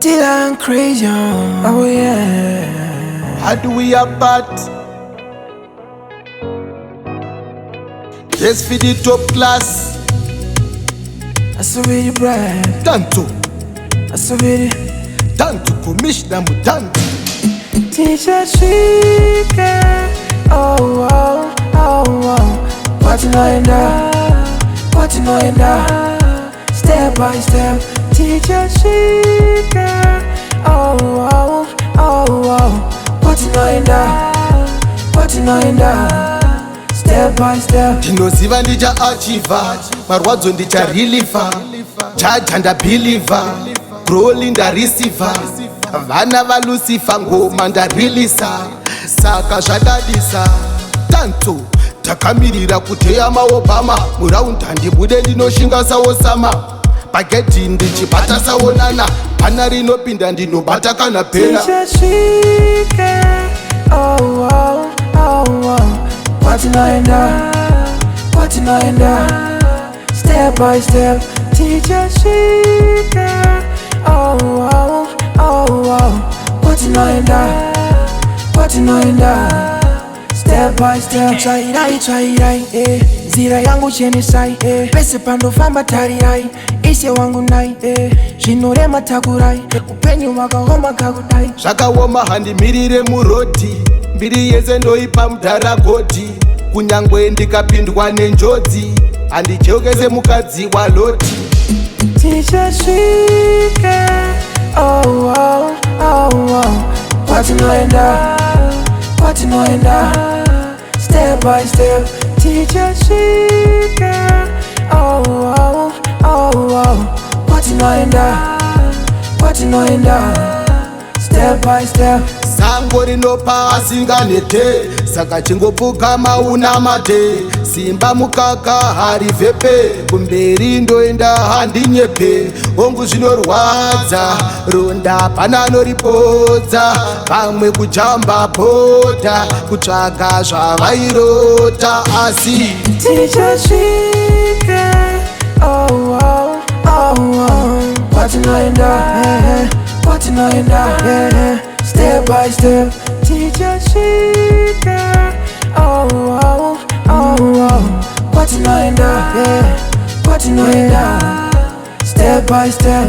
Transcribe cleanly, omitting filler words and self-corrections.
Still I'm crazy, oh yeah. How do we apart? Just for the top class. I saw really bright. Tanto, I saw really. tanto, commissioner mutanto. Tichasvika, oh oh oh oh. What you know in that? What you know in that? Step by step. Tichasvika, oh oh oh oh. What you know in that? What you know in that? Step by step. Ndinoziva ndichaachiva, marwadzo ndicharilifa, jaja ndabhiliva, broli ndareceiva, vana valucifer ngoma ndarilisa, saka zvadadisa. Tanto takamirira kuteya maobama, muraunda ndibude ndinoshinga saosama, pagedhi ndichibata saonana, pana rinopinda ndinobata kana pera. Tichasvika, oh oh oh oh. What you know in that? What you know in that? Step by step. Tichasvika, oh oh oh oh. What you know in that? What you know in that? Step by step. Chairai, eh. Zira yangu cheni sai, eh. Pese pando famba tarirai. Ise wangu nai, eh. Zvinorema takurai. Upenyu wakahoma kakudai. Zvakaoma handimirire muroti, mbiri yese ndoipa mudharagoti, kunyangwe ndikapindwa nenjodzi, handichekese mukadzi wa Loti. Tichasvika, oh oh oh oh. What you know in that? What you know in that? Step by step. Tichasvika, oh oh oh oh. What you know in that? What you know in that? Step by step. Sango rinopa asinganete, saka chingopuka mauna mate, simba mukaka hari vepe, kumberi ndoenda handinyepe, hongu zvinorwadza, ronda pana noripodza, pamwe kujamba bhodha, kutsvaga zvavairota asi. Tichasvika, oh oh oh oh. What you know in that? What you know in that? Step by step. Tichasvika, oh oh oh oh. What you know in that? What you know in that? Step by step.